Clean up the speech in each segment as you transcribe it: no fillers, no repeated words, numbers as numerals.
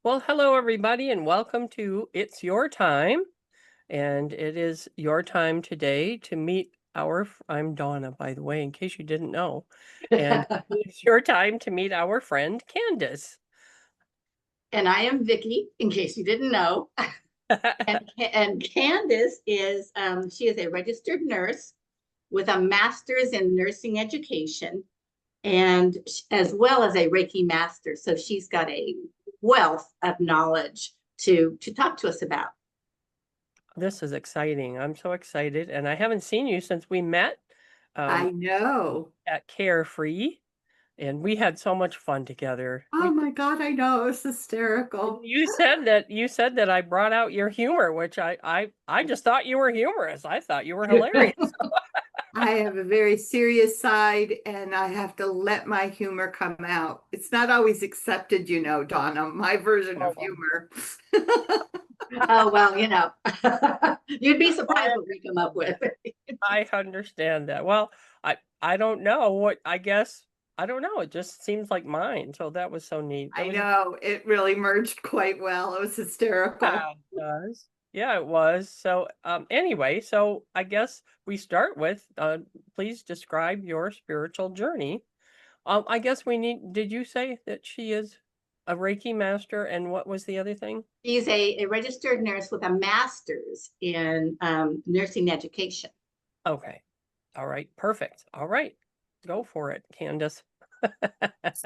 Well, hello, everybody, and welcome to It's Your Time. And it is your time today to meet I'm Donna, by the way, in case you didn't know. And it's your time to meet our friend Candace. And I am Vicki, in case you didn't know. And Candace is she is a registered nurse with a master's in nursing education and as well as a Reiki Master. So she's got a wealth of knowledge to talk to us about. This is exciting. I'm so excited. And I haven't seen you since we met um, I know. at Carefree, and we had so much fun together. Oh my God, I know. It's hysterical. You said that I brought out your humor, which I just thought you were humorous. I thought you were hilarious. I have a very serious side and I have to let my humor come out. It's not always accepted, Donna, my version of Oh, humor. Oh, well, you'd be surprised what we come up with. I understand that. Well, I don't know I don't know. It just seems like mine. So that was so neat. That I was know it really merged quite well. It was hysterical. yeah, it was. Yeah, it was. So anyway, so I guess we start with please describe your spiritual journey. I guess we need did you say that she is a Reiki master and what was the other thing? She's a registered nurse with a master's in nursing education. Okay. All right. Perfect. All right. Go for it, Candace.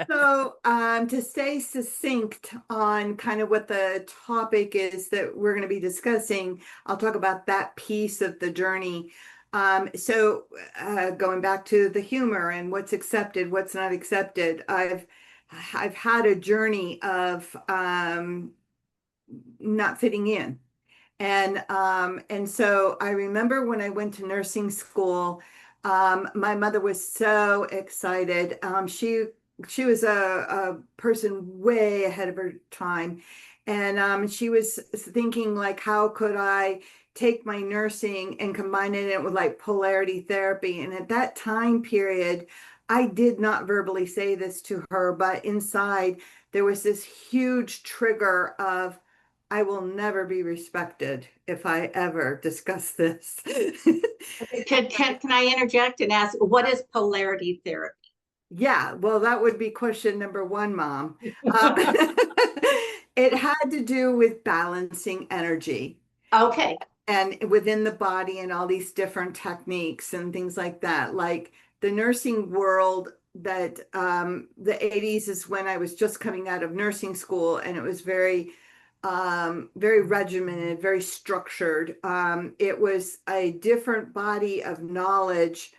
So, to stay succinct on kind of what the topic is that we're going to be discussing, I'll talk about that piece of the journey. Going back to the humor and what's accepted, what's not accepted, I've had a journey of not fitting in. And so I remember when I went to nursing school, my mother was so excited. She was a person way ahead of her time, and she was thinking like, how could I take my nursing and combine it with like polarity therapy? And at that time period, I did not verbally say this to her, but inside there was this huge trigger of I will never be respected if I ever discuss this. Can I interject and ask what is polarity therapy? Yeah, well, that would be question number one, Mom. Um, it had to do with balancing energy Okay. and within the body and all these different techniques and things like that. Like the nursing world that the 80s is when I was just coming out of nursing school, and it was very regimented, very structured. It was a different body of knowledge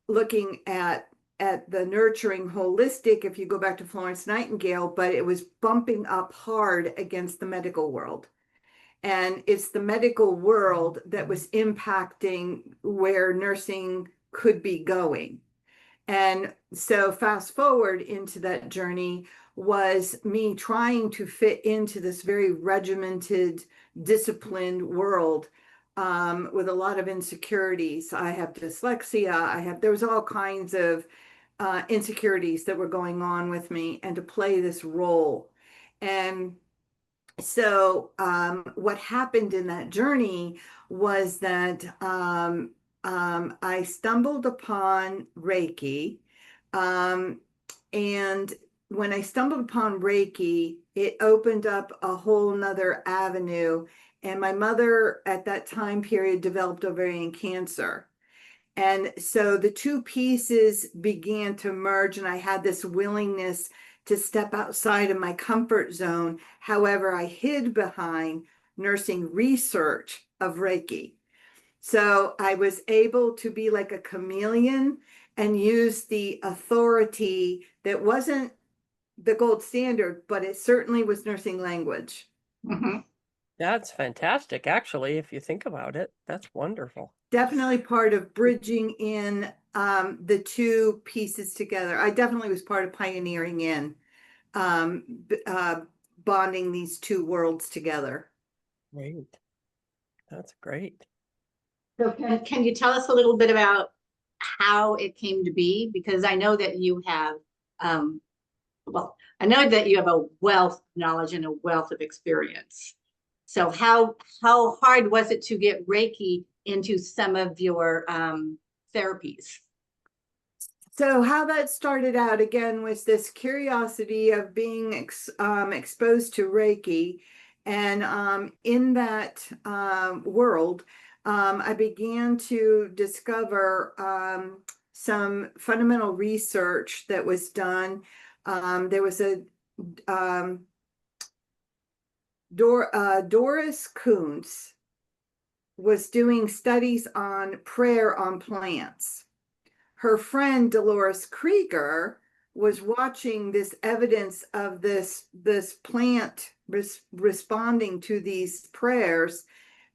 looking at the nurturing holistic, if you go back to Florence Nightingale, but it was bumping up hard against the medical world. And it's the medical world that was impacting where nursing could be going. And so fast forward into that journey was me trying to fit into this very regimented, disciplined world with a lot of insecurities. I have dyslexia. There was all kinds of insecurities that were going on with me and to play this role. And so what happened in that journey was that I stumbled upon Reiki. Um, and when I stumbled upon Reiki, it opened up a whole nother avenue. And my mother at that time period developed ovarian cancer. And so the two pieces began to merge, and I had this willingness to step outside of my comfort zone. However, I hid behind nursing research of Reiki. So I was able to be like a chameleon and use the authority that wasn't the gold standard, but it certainly was nursing language. Mhm. That's fantastic, actually, if you think about it. That's wonderful. Definitely part of bridging in the two pieces together. I definitely was part of pioneering in um, bonding these two worlds together. Great. That's great. So can you tell us a little bit about how it came to be? Because I know that you have um, Well, I know that you have a wealth of knowledge and a wealth of experience. So how hard was it to get Reiki into some of your therapies? So how that started out again was this curiosity of being exposed to Reiki. And in that world, I began to discover some fundamental research that was done. There was a Doris Kuntz was doing studies on prayer on plants. Her friend Dolores Krieger was watching this evidence of this plant responding to these prayers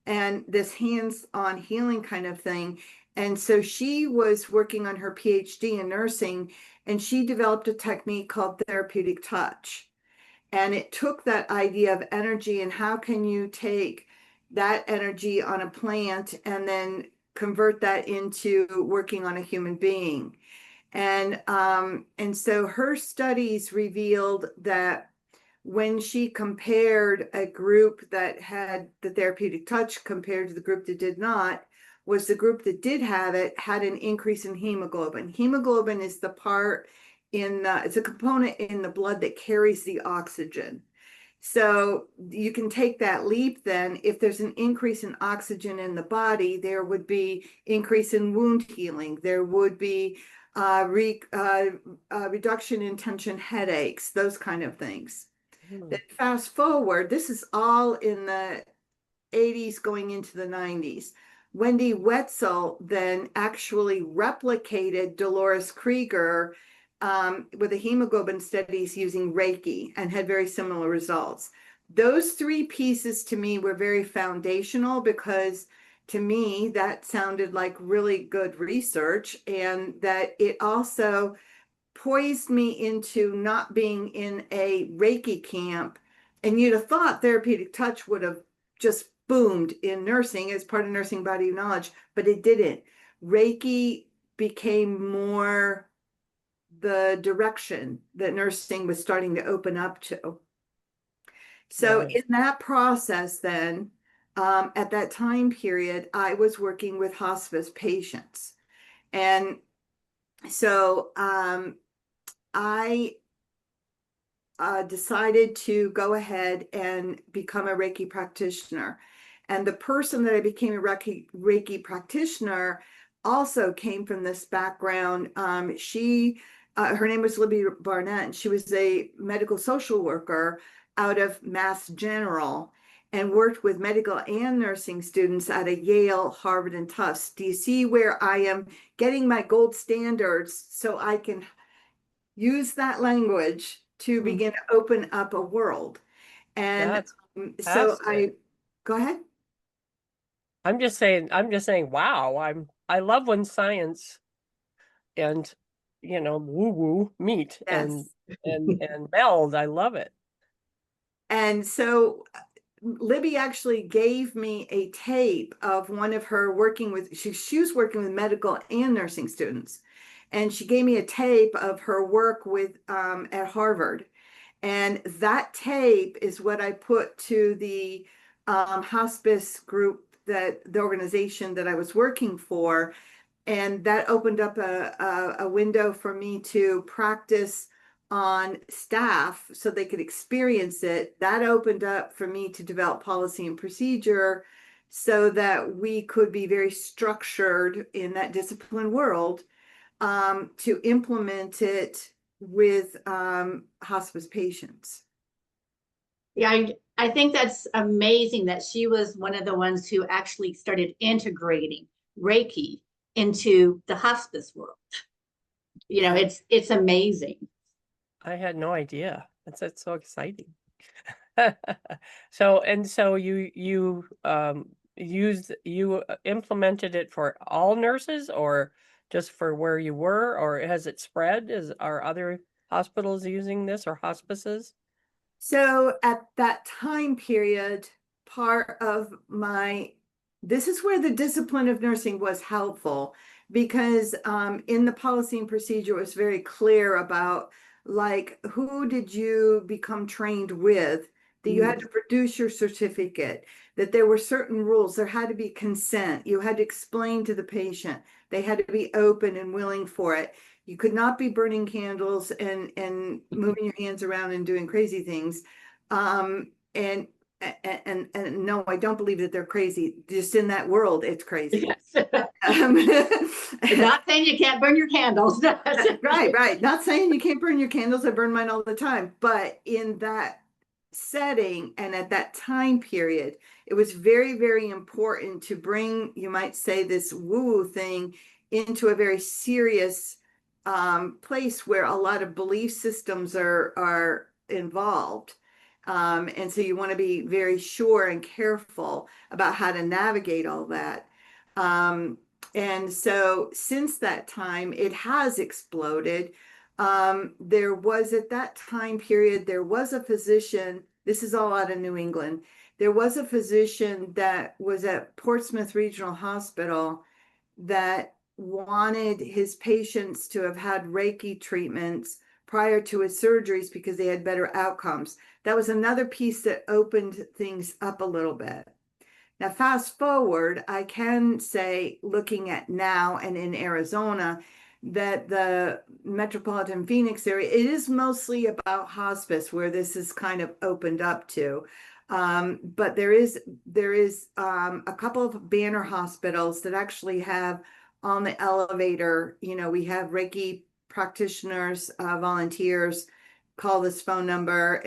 and this hands-on healing kind of thing. And so she was working on her PhD in nursing, and she developed a technique called therapeutic touch. And it took that idea of energy and how can you take that energy on a plant and then convert that into working on a human being. And so her studies revealed that when she compared a group that had the therapeutic touch compared to the group that did not, was the group that did have it had an increase in hemoglobin. Hemoglobin is the part it's a component in the blood that carries the oxygen. So you can take that leap then. If there's an increase in oxygen in the body, there would be increase in wound healing. There would be reduction in tension headaches, those kind of things. Then fast forward, this is all in the 80s going into the 90s. Wendy Wetzel then actually replicated Dolores Krieger with the hemoglobin studies using Reiki and had very similar results. Those three pieces to me were very foundational because to me that sounded like really good research, and that it also poised me into not being in a Reiki camp. And you'd have thought therapeutic touch would have just boomed in nursing as part of nursing body of knowledge, but it didn't. Reiki became more the direction that nursing was starting to open up to. So Right. in that process then, at that time period, I was working with hospice patients. And so I decided to go ahead and become a Reiki practitioner. And the person that I became a Reiki practitioner also came from this background. Her name was Libby Barnett, and she was a medical social worker out of Mass General and worked with medical and nursing students at a Yale, Harvard, and Tufts. Do you see where I am getting my gold standards so I can use that language to begin to open up a world? And That's so fantastic. go ahead. I'm just saying, wow. I love when science and woo woo meet and Yes. and meld. I love it. And so Libby actually gave me a tape of one of her working with, she was working with medical and nursing students. And she gave me a tape of her work with at Harvard. And that tape is what I put to the hospice group, that the organization that I was working for. And that opened up a window for me to practice on staff so they could experience it. That opened up for me to develop policy and procedure so that we could be very structured in that discipline world to implement it with hospice patients. Yeah, I think that's amazing that she was one of the ones who actually started integrating Reiki into the hospice world. It's amazing. I had no idea. That's so exciting. So you implemented it for all nurses or just for where you were, or has it spread? Are other hospitals using this or hospices? So at that time period, this is where the discipline of nursing was helpful, because in the policy and procedure it was very clear about like who did you become trained with, that you had to produce your certificate, that there were certain rules, there had to be consent, you had to explain to the patient, they had to be open and willing for it. You could not be burning candles and moving your hands around and doing crazy things. And no, I don't believe that they're crazy. Just in that world, it's crazy. Yes. Um, Not saying you can't burn your candles. right. Not saying you can't burn your candles. I burn mine all the time. But in that setting and at that time period, it was very, very important to bring, you might say, this woo-woo thing into a very serious place where a lot of belief systems are involved. And so you want to be very sure and careful about how to navigate all that. And so since that time, it has exploded. There was at that time period, there was a physician, this is all out of New England. There was a physician that was at Portsmouth Regional Hospital that wanted his patients to have had Reiki treatments prior to his surgeries because they had better outcomes. That was another piece that opened things up a little bit. Now, fast forward, I can say, looking at now and in Arizona, that the metropolitan Phoenix area, it is mostly about hospice where this is kind of opened up to. But there is a couple of banner hospitals that actually have on the elevator, we have Reiki practitioners, volunteers. Call this phone number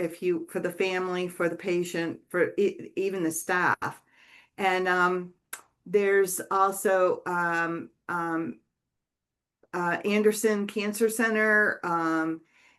for the family, for the patient, for even the staff. And there's also Anderson Cancer Center.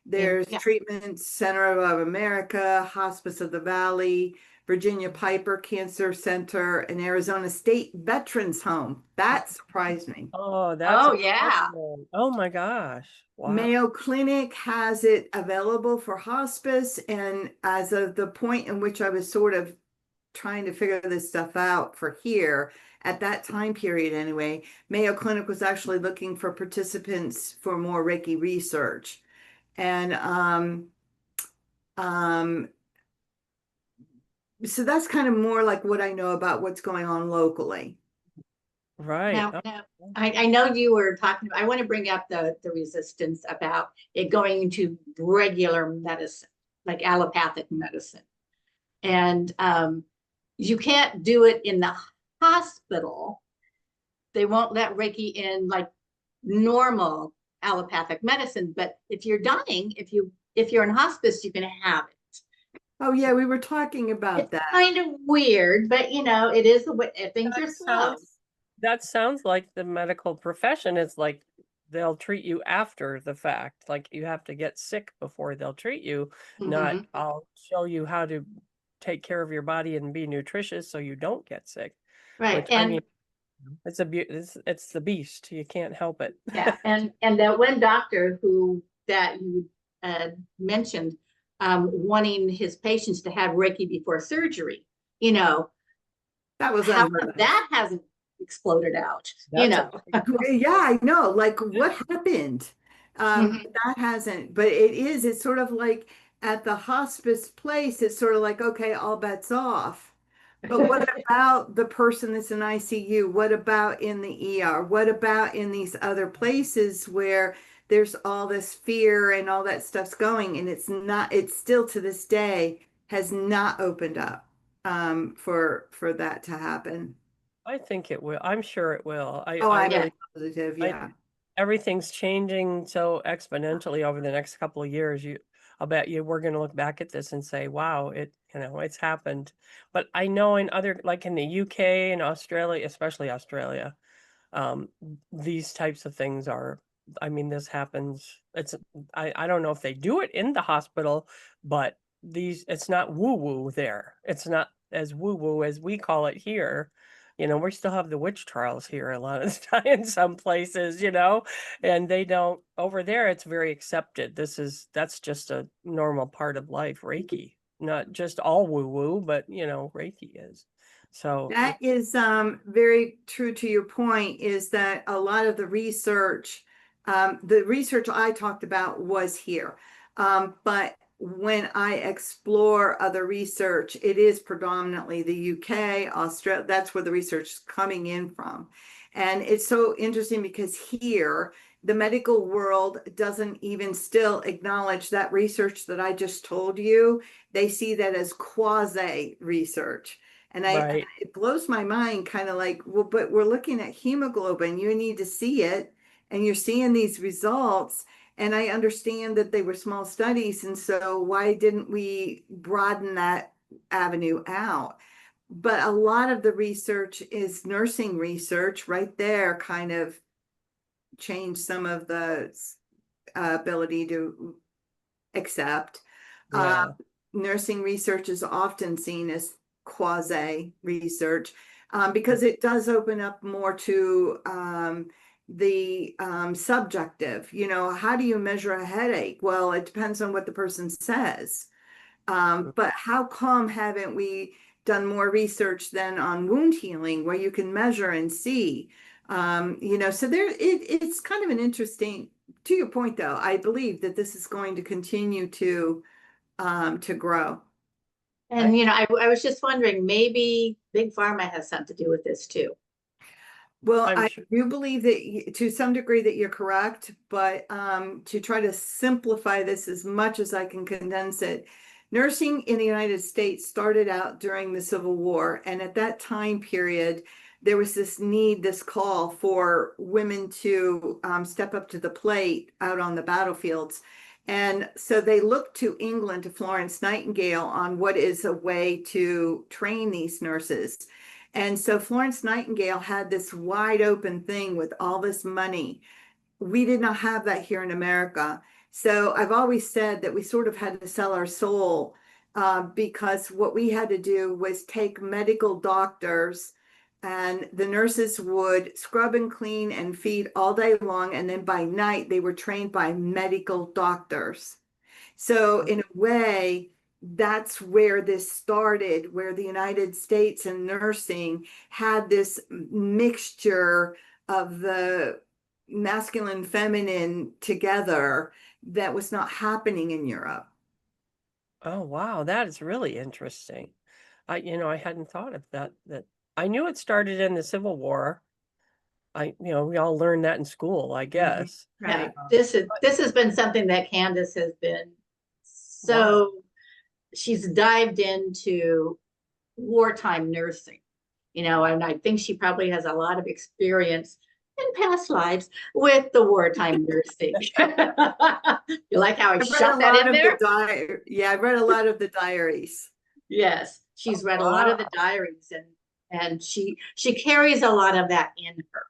There's Treatment Center of America, Hospice of the Valley, Virginia Piper Cancer Center, and Arizona State Veterans Home. That surprised me. Oh, that's yeah. incredible. Oh my gosh. Wow. Mayo Clinic has it available for hospice. And as of the point in which I was sort of trying to figure this stuff out for here, at that time period anyway, Mayo Clinic was actually looking for participants for more Reiki research. And so that's kind of more like what I know about what's going on locally. Right. Now, I know you were talking, I want to bring up the resistance about it going into regular medicine, like allopathic medicine. And you can't do it in the hospital. They won't let Reiki in like normal allopathic medicine. But if you're dying, if you're in hospice, you can have it. Oh yeah, we were talking about that. Kind of weird, but it is the way things are slow. That sounds like the medical profession is like they'll treat you after the fact. Like you have to get sick before they'll treat you. Not I'll show you how to take care of your body and be nutritious so you don't get sick. Right. Which, I mean, it's the beast. You can't help it. Yeah. And that one doctor that you mentioned, wanting his patients to have Reiki before surgery, that was that hasn't exploded out. Yeah, I know. Like what happened? That hasn't, but it's sort of like at the hospice place, it's sort of like, okay, all bets off. But what about the person that's in ICU? What about in the ER? What about in these other places where there's all this fear and all that stuff's going, and it's still to this day has not opened up for that to happen. I think it will. I'm sure it will. I'm really positive. Yeah. Everything's changing so exponentially over the next couple of years. I'll bet you we're going to look back at this and say, wow, it's happened. But I know in other, like in the UK and Australia, especially Australia, these types of things this happens. I don't know if they do it in the hospital, but it's not woo-woo there. It's not as woo-woo as we call it here. We still have the witch trials here a lot of the time in some places, and they don't over there. It's very accepted. That's just a normal part of life. Reiki, not just all woo woo, but Reiki is. So that is very true to your point, is that a lot of the research I talked about was here. But when I explore other research, it is predominantly the UK, Australia. That's where the research is coming in from. And it's so interesting because here, the medical world doesn't even still acknowledge that research that I just told you. They see that as quasi research. And Right. it blows my mind, kind of like, well, but we're looking at hemoglobin. You need to see it, and you're seeing these results. And I understand that they were small studies. And so why didn't we broaden that avenue out? But a lot of the research is nursing research right there, kind of changed some of the ability to accept. Yeah. Nursing research is often seen as quasi research because it does open up more to the subjective. You know, how do you measure a headache? Well, it depends on what the person says. But how come haven't we done more research than on wound healing where you can measure and see? You know, so it's kind of an interesting, to your point though, I believe that this is going to continue to grow. I, And, I was just wondering, maybe Big Pharma has something to do with this too. Well, I'm I sure. do believe that to some degree that you're correct, but to try to simplify this as much as I can condense it, nursing in the United States started out during the Civil War, and at that time period, there was this need, this call for women to step up to the plate out on the battlefields. And so they looked to England, to Florence Nightingale, on what is a way to train these nurses. And so Florence Nightingale had this wide open thing with all this money. We did not have that here in America. So I've always said that we sort of had to sell our soul because what we had to do was take medical doctors, and the nurses would scrub and clean and feed all day long. And then by night, they were trained by medical doctors. So in a way, that's where this started, where the United States and nursing had this mixture of the masculine, feminine together that was not happening in Europe. Oh, wow. That is really interesting. I hadn't thought of that. That I knew it started in the Civil War. We all learned that in school, I Mhm. guess. Yeah, Right. this has been something that Candace has been Wow. so, she's dived into wartime nursing, and I think she probably has a lot of experience in past lives with the wartime nursing. You like how I I've read shot a that lot in of the there? yeah, I've read a lot of the diaries. Yes, she's read a lot of the Wow. diaries, and she carries a lot of that in her.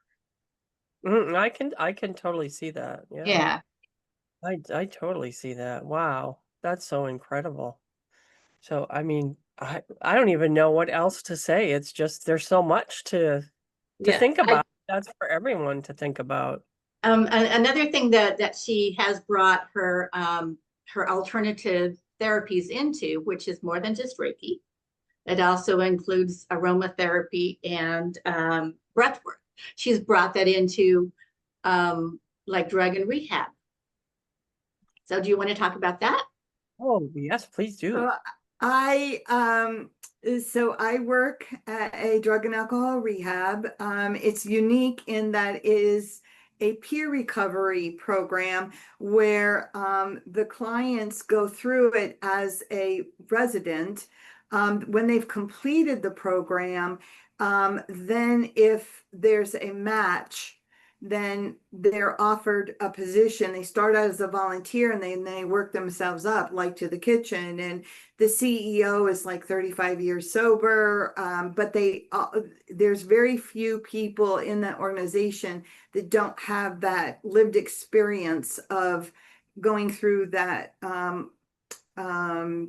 I can totally see that. Yeah. Yeah. I totally see that. Wow. That's so incredible. So, I mean, I don't even know what else to say. It's just there's so much to Yes. think about. That's for everyone to think about. Another thing that she has brought her alternative therapies into, which is more than just Reiki. It also includes aromatherapy and breath work. She's brought that into like drug and rehab. So do you want to talk about that? Oh, yes, please do. So I I work at a drug and alcohol rehab. It's unique in that it is a peer recovery program where the clients go through it as a resident. When they've completed the program, then if there's a match, then they're offered a position. They start out as a volunteer and they work themselves up, like to the kitchen. And the CEO is like 35 years sober, but there's very few people in that organization that don't have that lived experience of going through that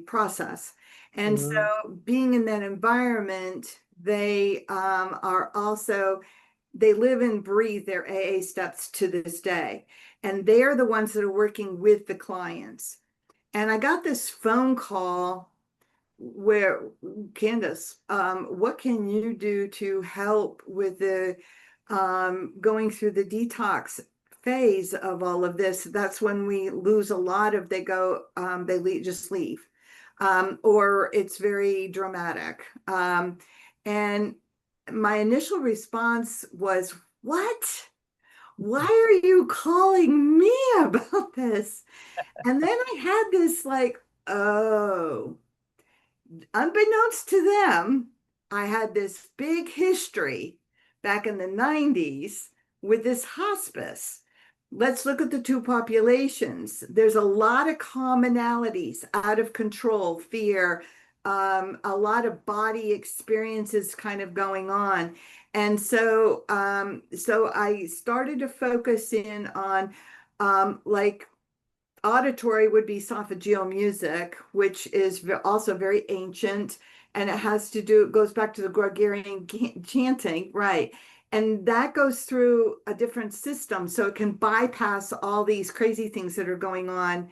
process. And Mhm. so being in that environment, they are also they live and breathe their AA steps to this day. And they are the ones that are working with the clients. And I got this phone call where, Candace, what can you do to help with the going through the detox phase of all of this, that's when we lose a lot of, just leave. Or it's very dramatic. And my initial response was, what? Why are you calling me about this? And then I had this like, oh, unbeknownst to them, I had this big history back in the 90s with this hospice. Let's look at the two populations. There's a lot of commonalities: out of control, fear, a lot of body experiences kind of going on. And so, so I started to focus in on like auditory would be esophageal music, which is also very ancient, and it goes back to the Gregorian chanting, right? And that goes through a different system, so it can bypass all these crazy things that are going on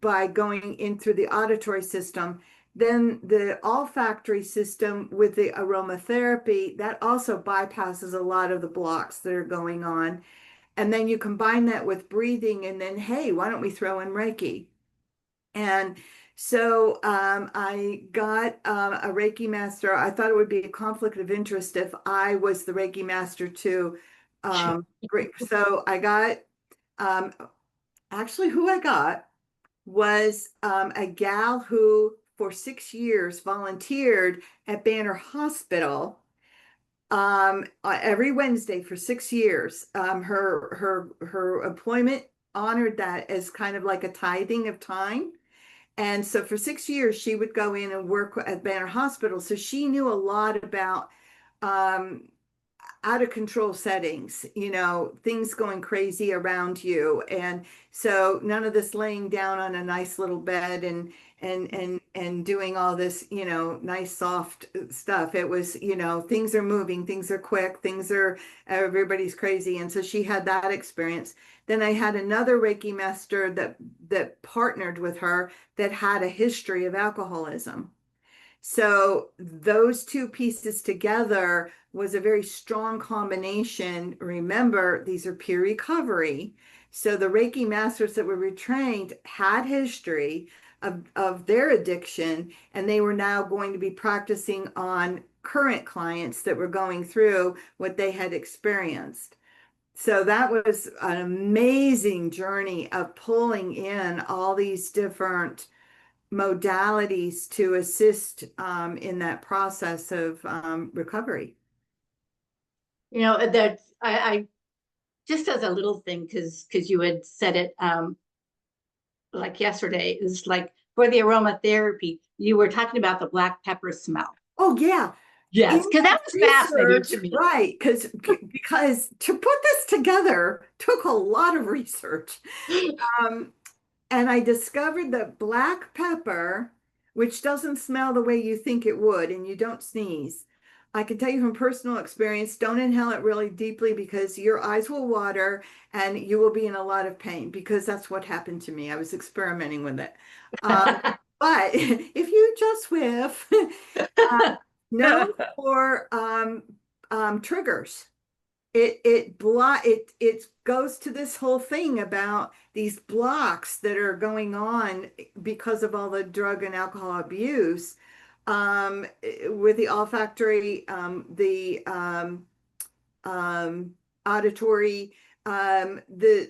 by going in through the auditory system. Then the olfactory system with the aromatherapy, that also bypasses a lot of the blocks that are going on. And then you combine that with breathing, and then, hey, why don't we throw in Reiki? And so I got a Reiki master. I thought it would be a conflict of interest if I was the Reiki master too. So I got, actually who I got was a gal who for 6 years volunteered at Banner Hospital every Wednesday for 6 years. Her employment honored that as kind of like a tithing of time. And so for 6 years, she would go in and work at Banner Hospital. So she knew a lot about out of control settings, things going crazy around you. And so none of this laying down on a nice little bed and doing all this, nice soft stuff. It was, things are moving, things are quick, everybody's crazy. And so she had that experience. Then I had another Reiki master that partnered with her that had a history of alcoholism. So those two pieces together was a very strong combination. Remember, these are peer recovery. So the Reiki masters that were retrained had history of their addiction, and they were now going to be practicing on current clients that were going through what they had experienced. So that was an amazing journey of pulling in all these different modalities to assist in that process of recovery. That I just as a little thing, because you had said it like yesterday, is like for the aromatherapy, you were talking about the black pepper smell. Oh yeah. Yes, because that was fascinating to me. Right, because to put this together took a lot of research. And I discovered that black pepper, which doesn't smell the way you think it would, and you don't sneeze. I can tell you from personal experience, don't inhale it really deeply because your eyes will water and you will be in a lot of pain, because that's what happened to me. I was experimenting with it. But if you just whiff, known for triggers. It goes to this whole thing about these blocks that are going on because of all the drug and alcohol abuse, with the olfactory, the auditory, the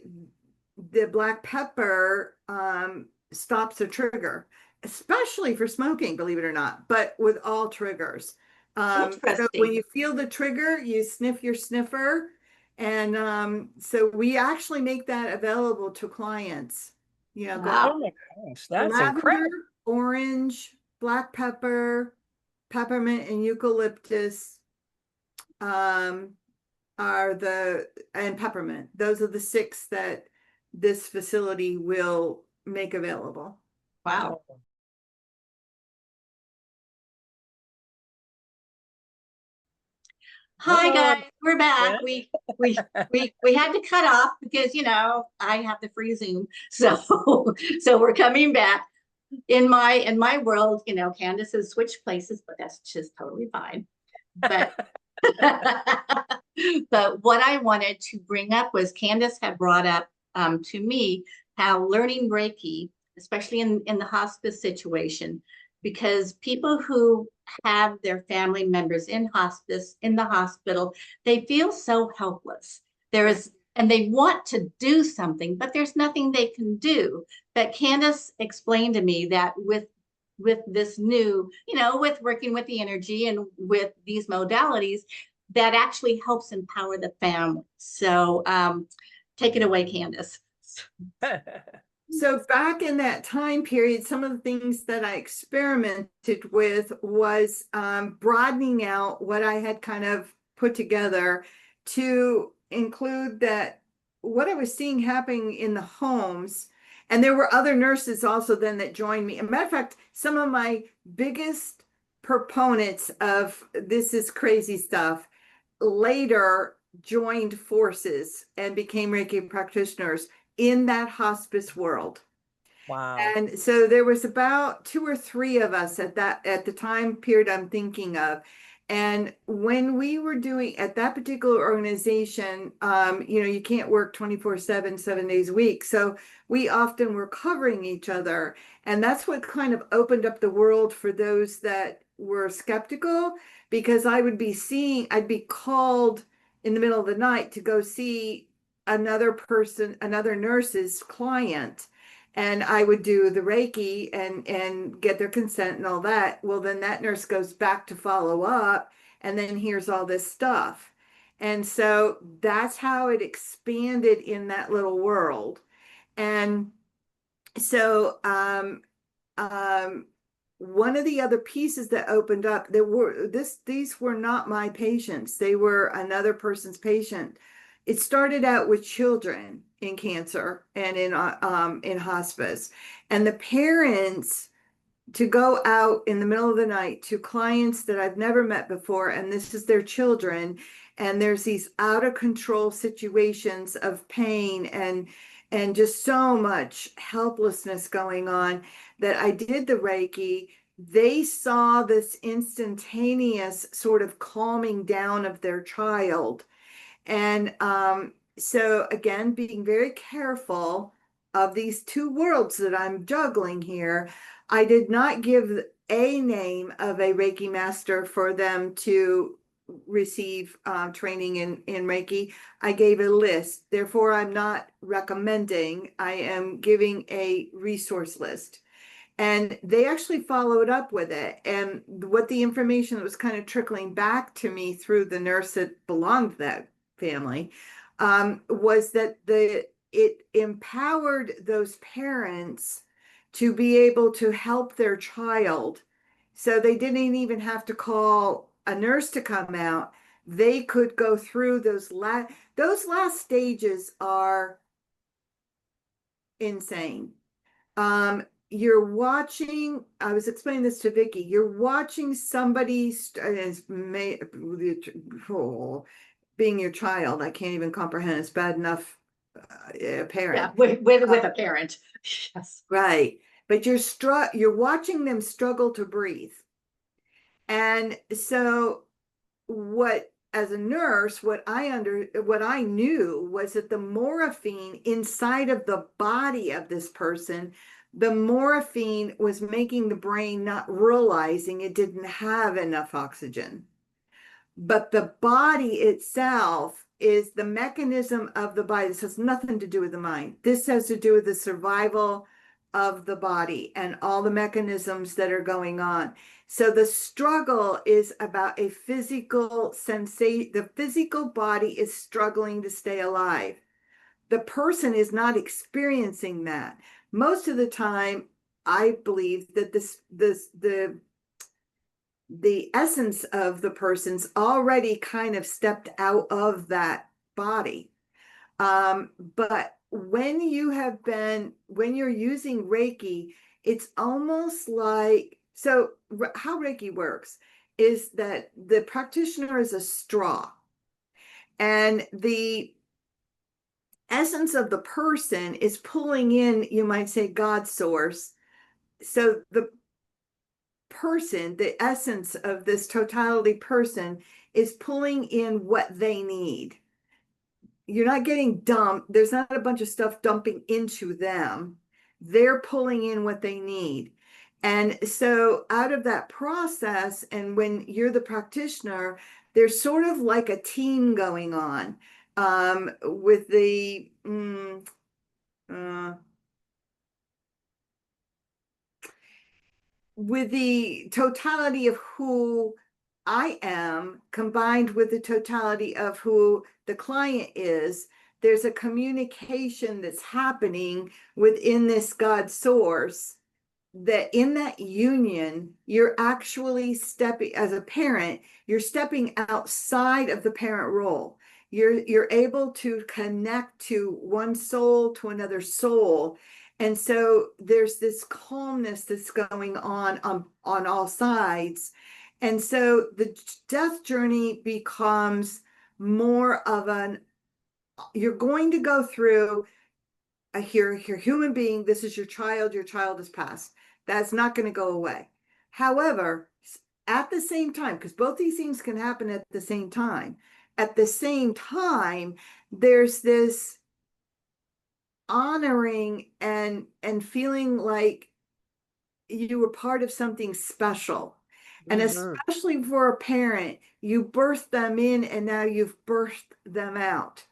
black pepper stops a trigger, especially for smoking, believe it or not, but with all triggers. So when you feel the trigger, you sniff your sniffer. And so we actually make that available to clients. Wow. Oh my gosh, that's lavender, incredible. orange, black pepper, peppermint, and eucalyptus and peppermint. Those are the 6 that this facility will make available. Wow. Hi guys, we're back. Yeah. We had to cut off because I have the free Zoom, so we're coming back. In my world, Candace has switched places, but that's just totally fine. But But what I wanted to bring up was Candace had brought up to me how learning Reiki, especially in the hospice situation, because people who have their family members in hospice, in the hospital, they feel so helpless. There is, and they want to do something, but there's nothing they can do. But Candace explained to me that with this new, with working with the energy and with these modalities, that actually helps empower the family. So take it away, Candace. So back in that time period, some of the things that I experimented with was broadening out what I had kind of put together to include that what I was seeing happening in the homes. And there were other nurses also then that joined me. As a matter of fact, some of my biggest proponents of this is crazy stuff later joined forces and became Reiki practitioners in that hospice world. Wow. And so there was about 2 or 3 of us at the time period I'm thinking of. And when we were doing at that particular organization, you can't work 24/7, 7 days a week. So we often were covering each other. And that's what kind of opened up the world for those that were skeptical, because I'd be called in the middle of the night to go see another person, another nurse's client, and I would do the Reiki and get their consent and all that. Well, then that nurse goes back to follow up, and then here's all this stuff. And so that's how it expanded in that little world. And so one of the other pieces that opened up, these were not my patients. They were another person's patient. It started out with children in cancer and in hospice, and the parents to go out in the middle of the night to clients that I've never met before, and this is their children, and there's these out of control situations of pain and just so much helplessness going on, that I did the Reiki. They saw this instantaneous sort of calming down of their child. And so again, being very careful of these 2 worlds that I'm juggling here, I did not give a name of a Reiki master for them to receive training in Reiki. I gave a list. Therefore, I'm not recommending. I am giving a resource list. And they actually followed up with it. And what the information that was kind of trickling back to me through the nurse that belonged to that family was that it empowered those parents to be able to help their child. So they didn't even have to call a nurse to come out. They could go through those last stages are insane. You're watching, I was explaining this to Vicki, you're watching somebody being your child. I can't even comprehend. It's bad enough a parent. Yeah, with a parent. Yes. Right. But you're watching them struggle to breathe. And so as a nurse, what I knew was that the morphine inside of the body of this person, the morphine was making the brain not realizing it didn't have enough oxygen. But the body itself is the mechanism of the body. This has nothing to do with the mind. This has to do with the survival of the body and all the mechanisms that are going on. So the struggle is about a physical sensation. The physical body is struggling to stay alive. The person is not experiencing that. Most of the time, I believe that the essence of the person's already kind of stepped out of that body. But when you're using Reiki, it's almost like, so how Reiki works is that the practitioner is a straw, and the essence of the person is pulling in, you might say, God source. So the person, the essence of this totality person, is pulling in what they need. You're not getting dumped. There's not a bunch of stuff dumping into them. They're pulling in what they need. And so out of that process, and when you're the practitioner, there's sort of like a team going on with the with the totality of who I am combined with the totality of who the client is. There's a communication that's happening within this God source, that in that union, you're actually stepping, as a parent, you're stepping outside of the parent role. You're able to connect to one soul to another soul. And so there's this calmness that's going on all sides. And so the death journey becomes more of you're going to go through you're a human being, this is your child has passed. That's not going to go away. However, at the same time, because both these things can happen at the same time, there's this honoring and feeling like you were part of something special. And especially for a parent, you birthed them in and now you've birthed them out.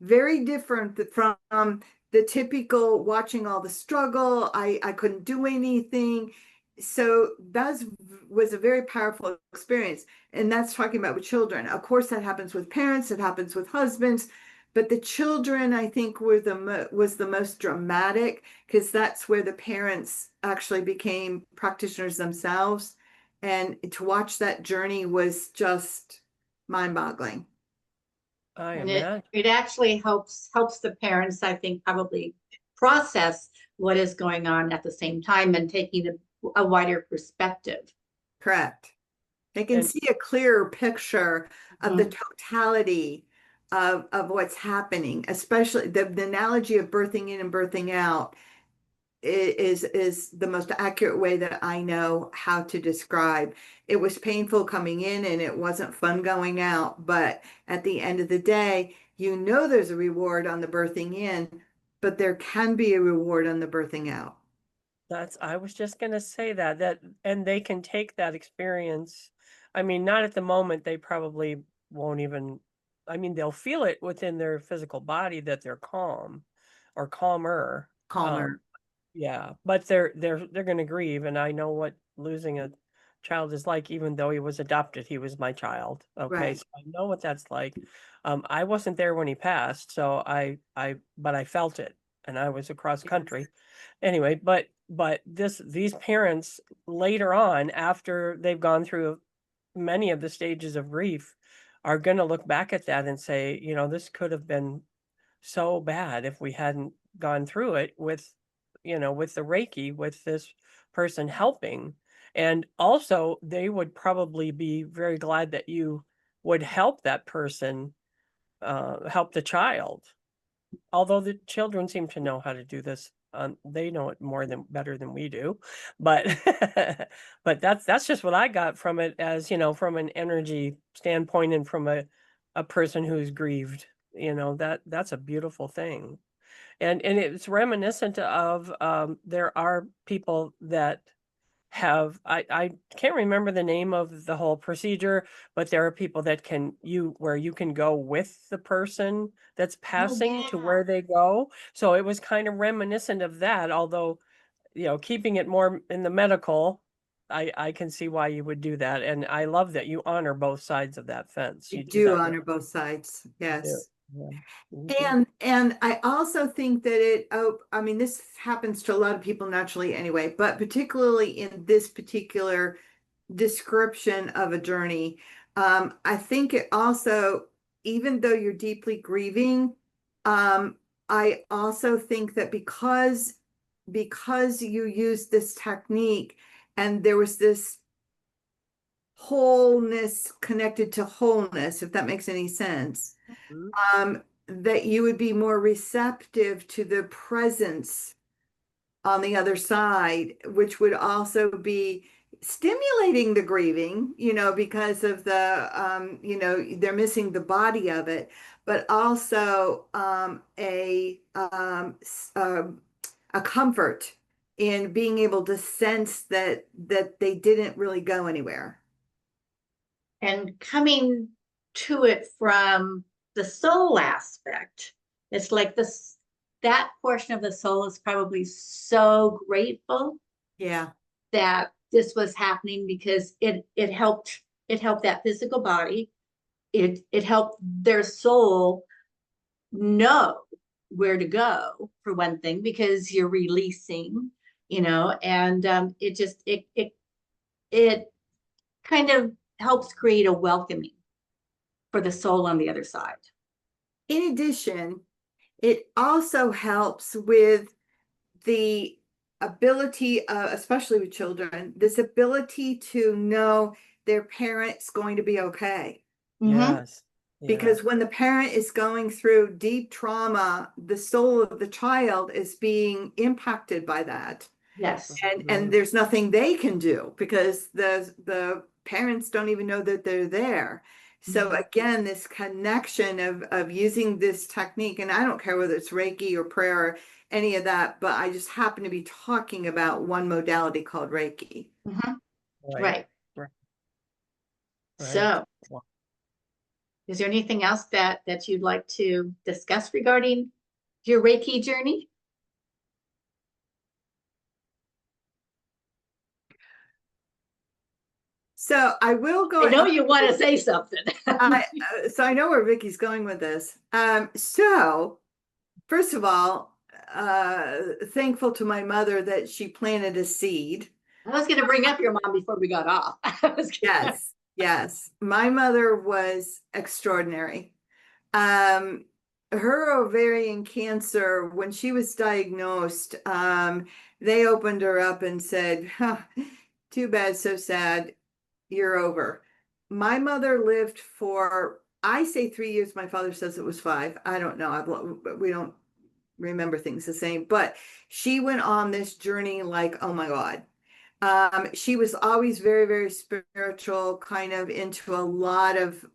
Very different from the typical watching all the struggle. I couldn't do anything. So that was a very powerful experience. And that's talking about with children. Of course, that happens with parents, it happens with husbands. But the children, I think, was the most dramatic, because that's where the parents actually became practitioners themselves. And to watch that journey was just mind-boggling. And it actually helps the parents, I think, probably process what is going on at the same time and taking a wider perspective. Correct. They can see a clearer picture of the totality of what's happening, especially the analogy of birthing in and birthing out is the most accurate way that I know how to describe. It was painful coming in and it wasn't fun going out, but at the end of the day, there's a reward on the birthing in, but there can be a reward on the birthing out. I was just going to say that, and they can take that experience. I mean, not at the moment, they probably won't even, I mean, they'll feel it within their physical body that they're calm or calmer. Yeah, but they're going to grieve, and I know what losing a child is like. Even though he was adopted, he was my child. Okay, Right. so I know what that's like. I wasn't there when he passed, so but I felt it, and I was across country. Anyway, but these parents later on, after they've gone through many of the stages of grief, are going to look back at that and say, this could have been so bad if we hadn't gone through it with the Reiki, with this person helping. And also they would probably be very glad that you would help that person, help the child. Although the children seem to know how to do this. They know it better than we do, but but that's just what I got from it, as from an energy standpoint, and from a person who's grieved. That's a beautiful thing. And it's reminiscent of, there are people that I can't remember the name of the whole procedure, but there are people that where you can go with the person that's passing to where they go. So it was kind of reminiscent of that, although, keeping it more in the medical, I can see why you would do that. And I love that you honor both sides of that fence. You do honor both sides. Yes. Yeah. And I also think that I mean, this happens to a lot of people naturally anyway, but particularly in this particular description of a journey, I think it also, even though you're deeply grieving, I also think that because you use this technique and there was this wholeness connected to wholeness, if that makes any sense, that you would be more receptive to the presence on the other side, which would also be stimulating the grieving, because of they're missing the body of it, but also a comfort in being able to sense that they didn't really go anywhere. And coming to it from the soul aspect, it's like that portion of the soul is probably so grateful Yeah. that this was happening, because it helped that physical body. It helped their soul know where to go, for one thing, because you're releasing, and it kind of helps create a welcoming for the soul on the other side. In addition, it also helps with the ability, especially with children, this ability to know their parent's going to be okay. Yes. Because when the parent is going through deep trauma, the soul of the child is being impacted by that. Yes. And there's nothing they can do, because the parents don't even know that they're there. So again, this connection of using this technique, and I don't care whether it's Reiki or prayer or any of that, but I just happen to be talking about one modality called Reiki. Right. So, is there anything else that you'd like to discuss regarding your Reiki journey? So I will go. I know you want to say something. So I know where Vicky's going with this. So first of all, thankful to my mother that she planted a seed. I was going to bring up your mom before we got off. Yes. My mother was extraordinary. Her ovarian cancer, when she was diagnosed, they opened her up and said, huh, too bad, so sad, you're over. My mother lived for, I say 3 years, my father says it was 5. I don't know. We don't remember things the same, but she went on this journey like, oh my God. She was always very, very spiritual, kind of into a lot of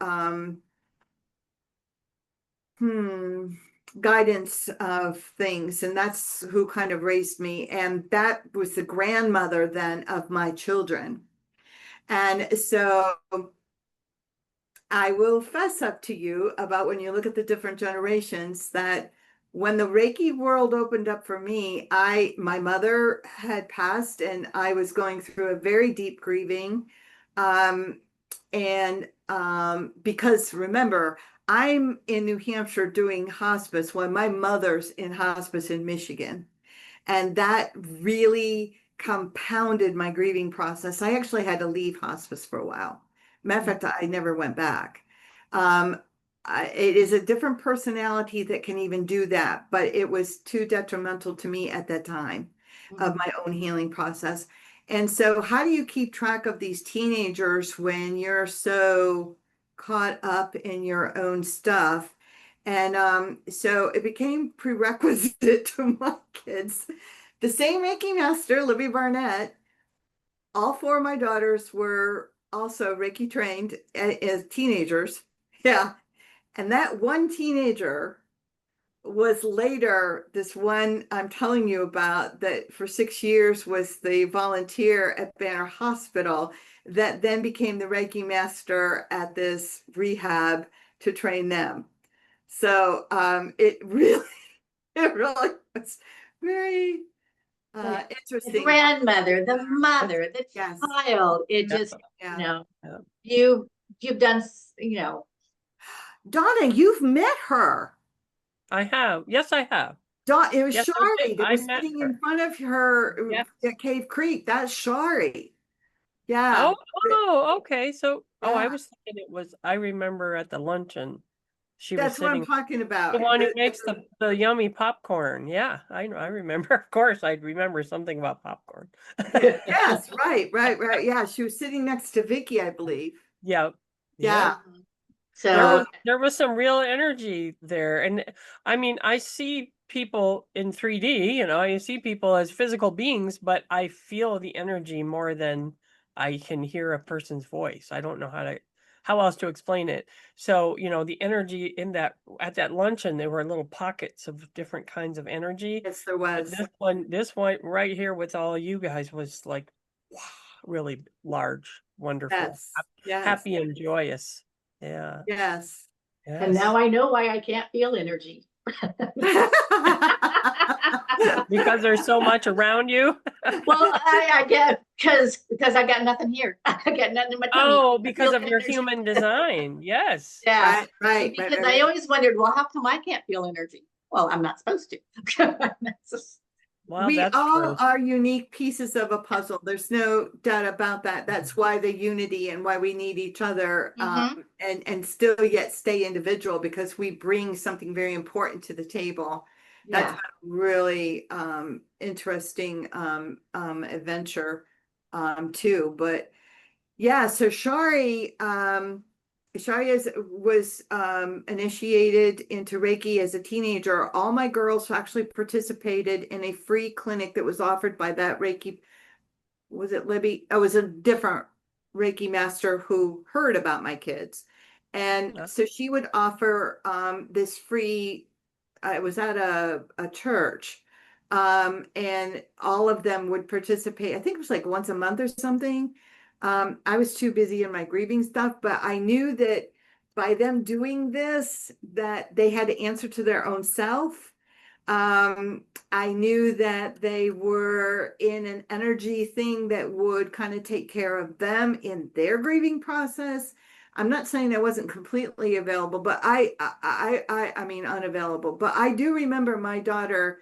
guidance of things. And that's who kind of raised me. And that was the grandmother then of my children. And so I will fess up to you about, when you look at the different generations, that when the Reiki world opened up for me, my mother had passed and I was going through a very deep grieving. Because remember, I'm in New Hampshire doing hospice when my mother's in hospice in Michigan. And that really compounded my grieving process. I actually had to leave hospice for a while. Matter of fact, I never went back. It is a different personality that can even do that, but it was too detrimental to me at that time of my own healing process. And so how do you keep track of these teenagers when you're so caught up in your own stuff? And so it became prerequisite to my kids. The same Reiki Master, Libby Barnett, all 4 of my daughters were also Reiki trained as teenagers. Yeah. And that one teenager was later this one I'm telling you about, that for 6 years was the volunteer at Banner Hospital, that then became the Reiki Master at this rehab to train them. So it really was very interesting. The grandmother, the mother, the child. It just, you've done, Dawna, you've met her. I have. Yes, I have. It was Shari that was sitting in front of her at Cave Creek. That's Shari. Yeah. Oh, okay. So, I was thinking it was, I remember at the luncheon, she was That's what sitting, I'm talking about. the one who makes the yummy popcorn. Yeah, I remember. Of course, I'd remember something about popcorn. Yes, right. Yeah, she was sitting next to Vicki, I believe. Yeah. So there was some real energy there. And I mean, I see people in 3D, I see people as physical beings, but I feel the energy more than I can hear a person's voice. I don't know how else to explain it. So, the energy in that at that luncheon, there were little pockets of different kinds of energy. Yes, there But was. this one right here with all you guys was like, wow, really large, wonderful, Yes, yes, happy and joyous. Yeah. yes. And now Yes. I know why I can't feel energy. Because there's so much around you. Well, I get because I got nothing here. I got nothing in my tummy. Oh, I because feel of your energy. human design. Yes. Yeah. Right, right, right, Because right, I right. always wondered, well, how come I can't feel energy? Well, I'm not supposed to. That's just- Well, We that's all true. are unique pieces of a puzzle. There's no doubt about that. That's why the unity and why we need each other, Mhm. and still yet stay individual, because we bring something very important to the table. That's Yeah. a really interesting adventure too. But yeah, so was initiated into Reiki as a teenager. All my girls actually participated in a free clinic that was offered by that Reiki. Was it Libby? Oh, it was a different Reiki master who heard about my kids. And Uh, so she would offer this free, it was at a church. And all of them would participate. I think it was like once a month or something. I was too busy in my grieving stuff, but I knew that by them doing this, that they had to answer to their own self. I knew that they were in an energy thing that would kind of take care of them in their grieving process. I'm not saying I wasn't completely available, but I mean unavailable. But I do remember my daughter,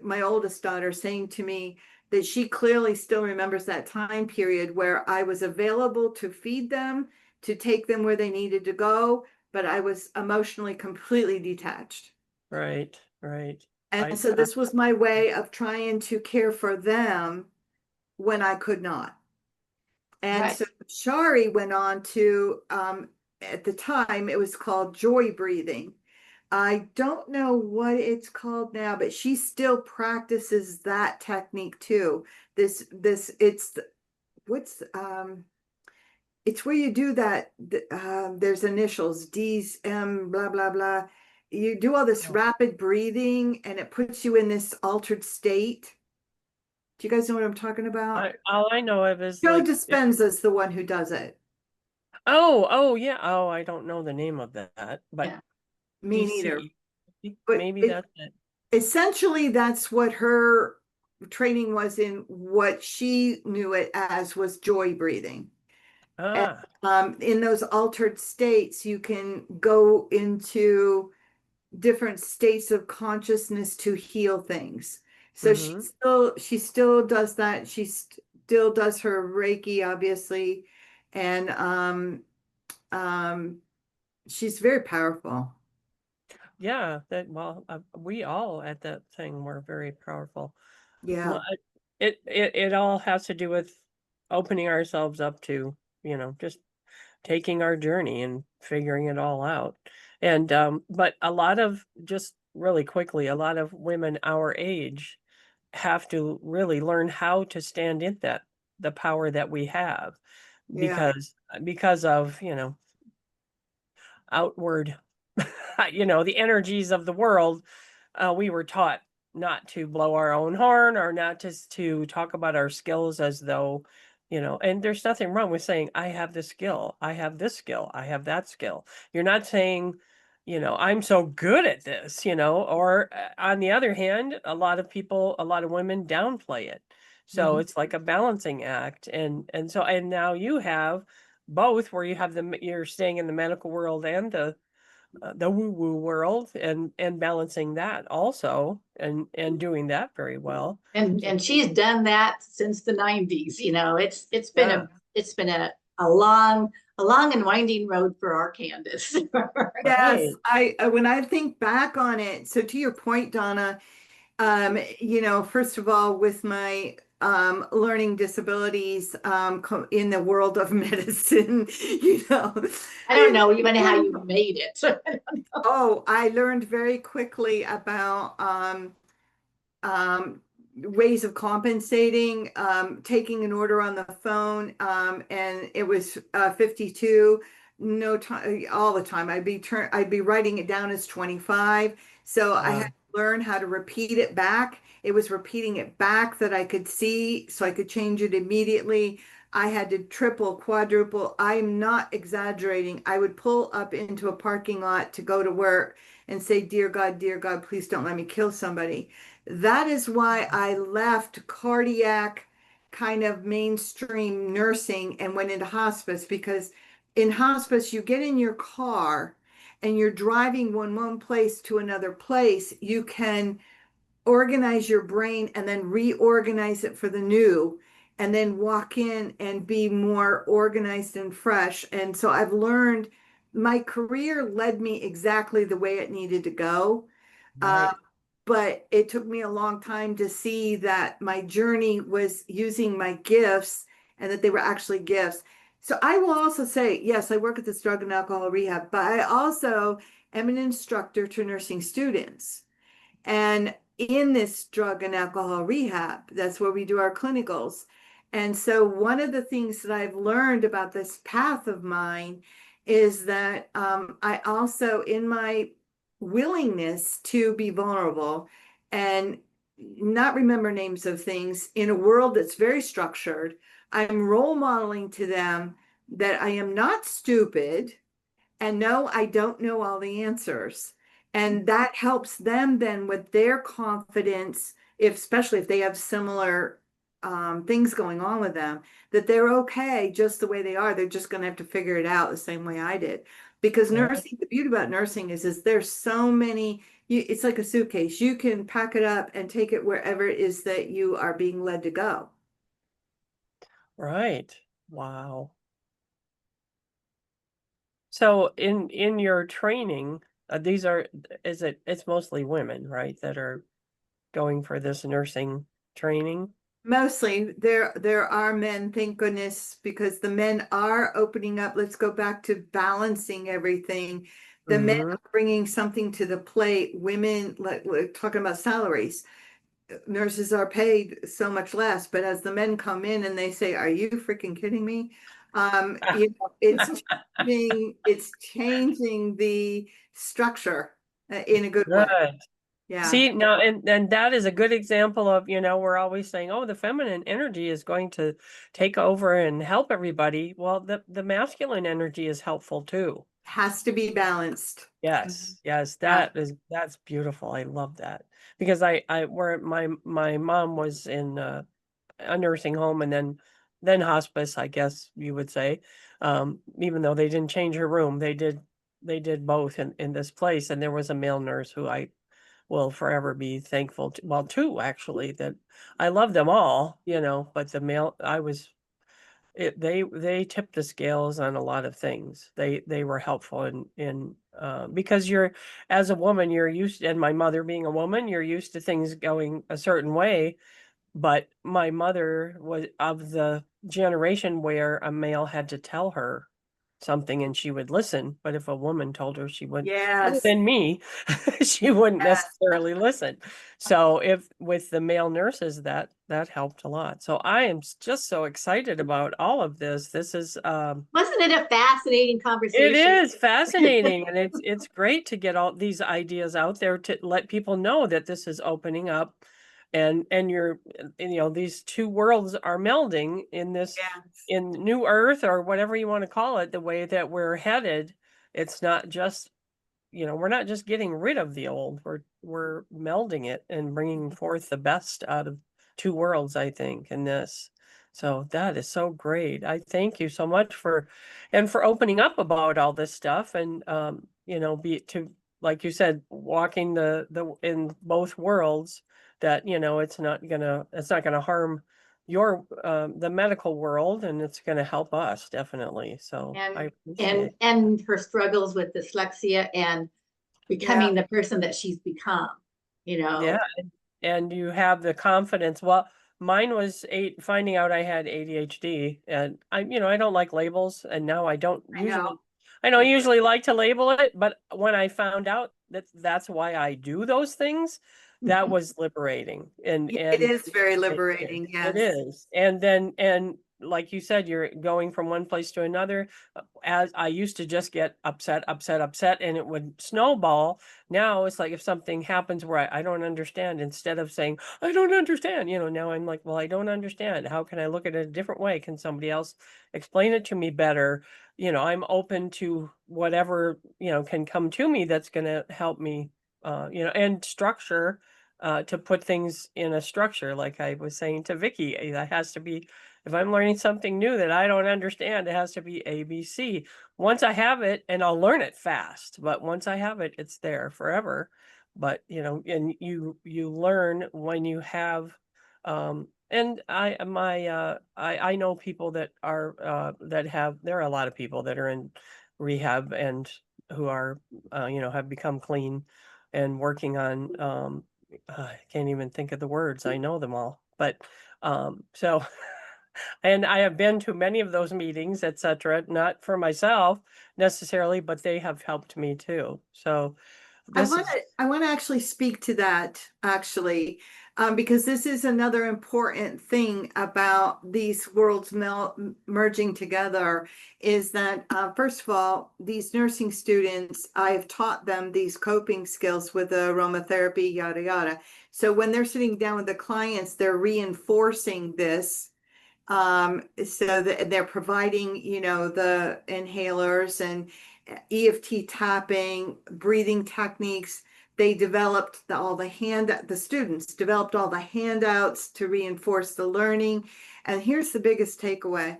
my oldest daughter, saying to me that she clearly still remembers that time period where I was available to feed them, to take them where they needed to go, but I was emotionally completely detached. right, right. And I so this was my way of trying to care for them when I could not. And Right. so Shari went on to, at the time, it was called joy breathing. I don't know what it's called now, but she still practices that technique too. What's, it's where you do that. There's initials, D's, M, blah, blah, blah. You do all this Oh, rapid breathing and it puts you in this altered state. Do you guys know what I'm talking about? all I know of is Joe like Dispenza is the one who does it. oh yeah. Oh, I don't know the name of that, but Yeah. Me neither. DC, But maybe that's it. essentially, that's what her training was in. What she knew it as was joy breathing. And Ah. in those altered states, you can go into different states of consciousness to heal things. So Mm-hmm. she still does that. She still does her Reiki, obviously, and um, she's very powerful. Yeah, we all at that thing were very powerful. Well, Yeah, it all has to do with opening ourselves up to, just taking our journey and figuring it all out. And but a lot of just really quickly, a lot of women our age have to really learn how to stand in the power that we have yeah, because of, outward the energies of the world. We were taught not to blow our own horn or not just to talk about our skills as though, and there's nothing wrong with saying, I have this skill, I have this skill, I have that skill. You're not saying, I'm so good at this, or on the other hand, a lot of women downplay it. So Mhm. it's like a balancing act. And now you have both where you're staying in the medical world and the woo woo world and balancing that also and doing that very well. So And she's done that since the 90s. It's been yeah, a long and winding road for our Candace. yes. right. When I think back on it, so to your point, Donna, first of all, with my learning disabilities in the world of medicine, I don't know even how you made it. oh, I learned very quickly about um, ways of compensating, taking an order on the phone, and it was 52. No time, all the time. I'd be writing it down as 25. So I had Wow. to learn how to repeat it back. It was repeating it back that I could see so I could change it immediately. I had to triple, quadruple. I'm not exaggerating. I would pull up into a parking lot to go to work and say, dear God, please don't let me kill somebody. That is why I left cardiac kind of mainstream nursing and went into hospice, because in hospice, you get in your car and you're driving one place to another place. You can organize your brain and then reorganize it for the new, and then walk in and be more organized and fresh. And so I've learned my career led me exactly the way it needed to go. Uh, Right. but it took me a long time to see that my journey was using my gifts and that they were actually gifts. So I will also say, yes, I work at this drug and alcohol rehab, but I also am an instructor to nursing students. And in this drug and alcohol rehab, that's where we do our clinicals. And so one of the things that I've learned about this path of mine is that I also, in my willingness to be vulnerable and not remember names of things in a world that's very structured, I'm role modeling to them that I am not stupid, and no, I don't know all the answers. And that helps them then with their confidence, if especially if they have similar things going on with them, that they're okay just the way they are. They're just going to have to figure it out the same way I did. Because Right. nursing, the beauty about nursing is there's so many, it's like a suitcase. You can pack it up and take it wherever it is that you are being led to go. Right. Wow. So in your training, these are it's mostly women, right, that are going for this nursing training? Mostly there are men, thank goodness, because the men are opening up. Let's go back to balancing everything. The men Mhm. are bringing something to the plate. Women, like we're talking about salaries. Nurses are paid so much less, but as the men come in and they say, "Are you freaking kidding me?" It's changing the structure in a good way. Good. Yeah. See, now, and that is a good example of, we're always saying, oh, the feminine energy is going to take over and help everybody. Well, the masculine energy is helpful too. Has to be balanced. Yes, yes, Yeah. that's beautiful. I love that because I where my mom was in a nursing home and then hospice, I guess you would say. Even though they didn't change her room, they did both in this place, and there was a male nurse who I will forever be thankful to, well, two actually, that I love them all, but the male I was they tipped the scales on a lot of things. They were helpful in because you're as a woman, you're used, and my mother being a woman, you're used to things going a certain way, but my mother was of the generation where a male had to tell her something and she would listen, but if a woman told her she would, other Yes. than me, she wouldn't Yes. necessarily listen. So if with the male nurses, that helped a lot. So I am just so excited about all of this. This is Wasn't it a fascinating it conversation? is fascinating, and it's great to get all these ideas out there to let people know that this is opening up, and these two worlds are melding in this Yes. in new earth or whatever you want to call it, the way that we're headed. It's not just we're not just getting rid of the old, we're melding it and bringing forth the best out of two worlds, I think, in this. So that is so great. I thank you so much for opening up about all this stuff, and be to, like you said, walking the in both worlds, that it's not gonna harm your the medical world, and it's gonna help us definitely. So I and appreciate. and her struggles with dyslexia and Yeah. becoming the person that she's become, you Yeah, know. and you have the confidence. Well, mine was finding out I had ADHD, and I don't like labels, and now I don't I know. usually, I don't usually like to label it, but when I found out that that's why I do those things, that was liberating. It is very It liberating, it yes. is. And like you said, you're going from one place to another. As I used to just get upset, upset, upset, and it would snowball. Now it's like if something happens where I don't understand, instead of saying, I don't understand, now I'm like, well, I don't understand. How can I look at it a different way? Can somebody else explain it to me better? I'm open to whatever, can come to me that's going to help me, and structure, to put things in a structure. Like I was saying to Vicki, that has to be, if I'm learning something new that I don't understand, it has to be ABC. Once I have it, and I'll learn it fast, but once I have it, it's there forever. But, and you learn when you have, and I know people that are, there are a lot of people that are in rehab and who are, have become clean and working on, I can't even think of the words. I know them all, but, so, and I have been to many of those meetings, etc., not for myself necessarily, but they have helped me too. So this is I want to actually speak to that actually, because this is another important thing about these worlds merging together is that, first of all, these nursing students, I've taught them these coping skills with aromatherapy, yada, yada. So when they're sitting down with the clients, they're reinforcing this. So that they're providing, the inhalers and EFT tapping, breathing techniques. They developed the students developed all the handouts to reinforce the learning. And here's the biggest takeaway.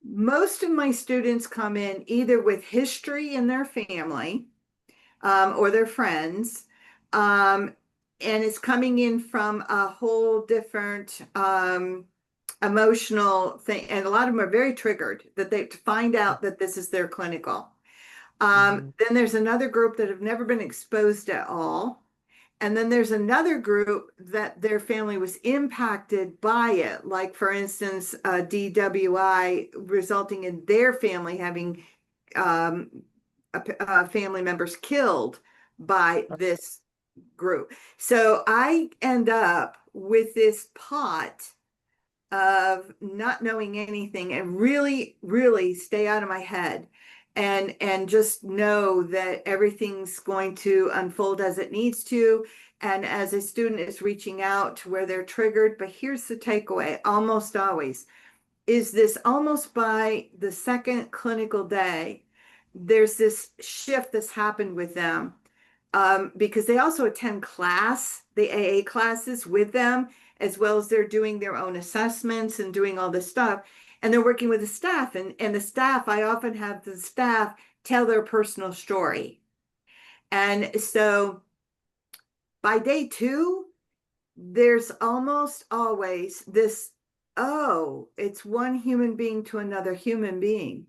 Most of my students come in either with history in their family, or their friends, and it's coming in from a whole different, emotional thing. And a lot of them are very triggered that they to find out that this is their clinical. Mhm. Then there's another group that have never been exposed at all. And then there's another group that their family was impacted by it. Like, for instance, DWI resulting in their family having, um, family members killed by this group. So I end up with this pot of not knowing anything and really, really stay out of my head and just know that everything's going to unfold as it needs to. And as a student is reaching out to where they're triggered, but here's the takeaway almost always is this almost by the second clinical day, there's this shift that's happened with them, because they also attend the AA classes with them, as well as they're doing their own assessments and doing all this stuff. And they're working with the staff, and the staff, I often have the staff tell their personal story. And so by day 2, there's almost always this, oh, it's one human being to another human being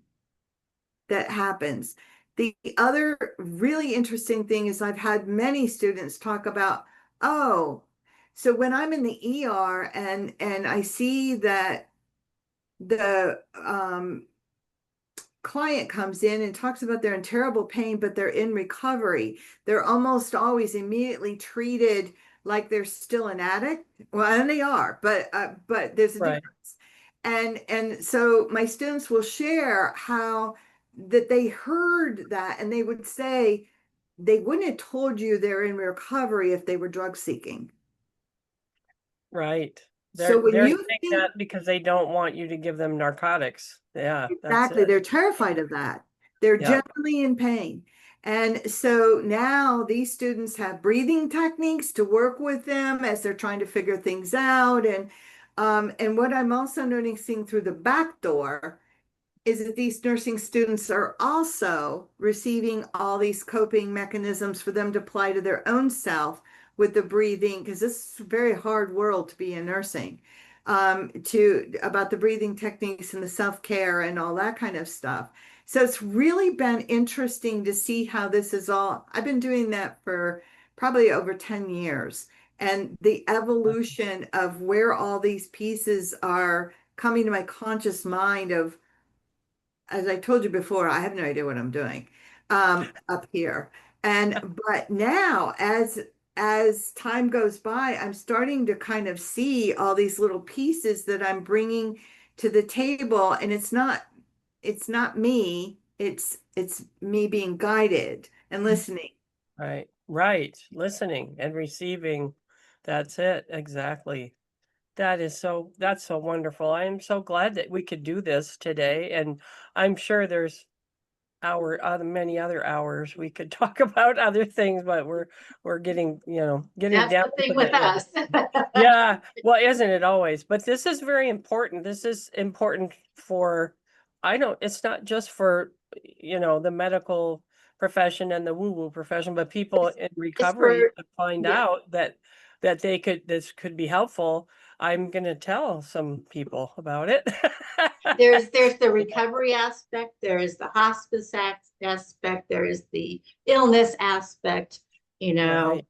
that happens. The other really interesting thing is I've had many students talk about, oh, so when I'm in the ER and I see that the, client comes in and talks about they're in terrible pain, but they're in recovery, they're almost always immediately treated like they're still an addict. Well, and they are, but there's a Right. difference. And so my students will share how that they heard that, and they would say they wouldn't have told you they're in recovery if they were drug seeking. Right. So when They're you saying think that because they don't want you to give them narcotics. Yeah, that's exactly, it. they're terrified of that. They're Yep. genuinely in pain. And so now these students have breathing techniques to work with them as they're trying to figure things out. And what I'm also noticing through the back door is that these nursing students are also receiving all these coping mechanisms for them to apply to their own self with the breathing, because this is a very hard world to be in nursing, to about the breathing techniques and the self-care and all that kind of stuff. So it's really been interesting to see how this is all. I've been doing that for probably over 10 years, and the evolution of where all these pieces are coming to my conscious mind of, as I told you before, I have no idea what I'm doing, up here. And but now as time goes by, I'm starting to kind of see all these little pieces that I'm bringing to the table, and it's not me, it's me being guided and listening. Right. Right. Listening and receiving. That's it. Exactly. That's so wonderful. I am so glad that we could do this today. And I'm sure there's many other hours we could talk about other things, but we're getting, getting That's down the thing to with the end. us. Yeah, well, isn't it always? But this is very important. This is important for, it's not just for, the medical profession and the woo-woo profession, but people It's, in it's recovery for, to find yeah. out that this could be helpful. I'm gonna tell some people about it. There's the recovery aspect, there is the hospice aspect, there is the illness aspect, Right.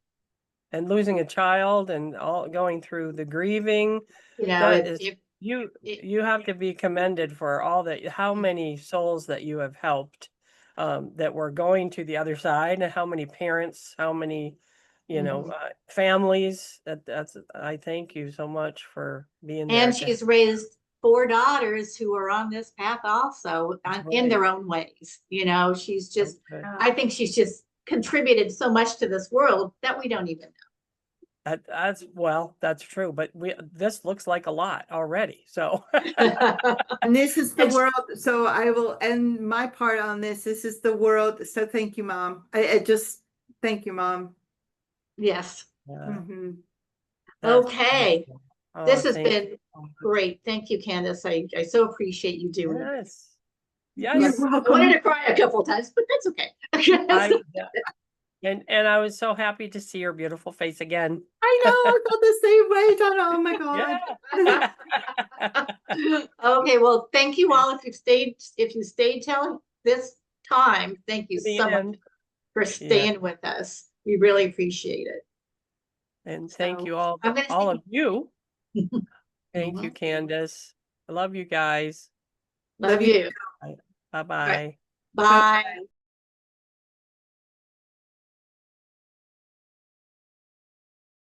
And losing a child and all going through the grieving. That is, if you have to be commended for all that, how many souls that you have helped, that were going to the other side, and how many parents, how many, Mhm. families. I thank you so much for being there And to. she's raised 4 daughters who are on this path also That's in right. their own ways. She's just, Okay. I think she's just contributed so much to this world that we don't even That's true, but this looks like a lot already, so. know. And this is the world. So I will end my part on this. This is the world. So thank you, Mom. I just thank you, Mom. Yes. Yeah, that's Okay. wonderful. Oh, This has thank you been so much. great. Thank you, Candace. I so appreciate you doing this. Yes, You're yes. I welcome. wanted to cry a couple times, but that's okay. Yeah. And I was so happy to see your beautiful face again. I know, I felt the same way, Donna. Oh my God. Yeah. Okay, well, thank you all. If you stayed till this time, thank you The so much end. for Yeah. staying with us. We really appreciate it. And thank So you all I'm gonna of say you. Thank you, Candace. I love you guys. love you. you. Bye All right. bye. Bye.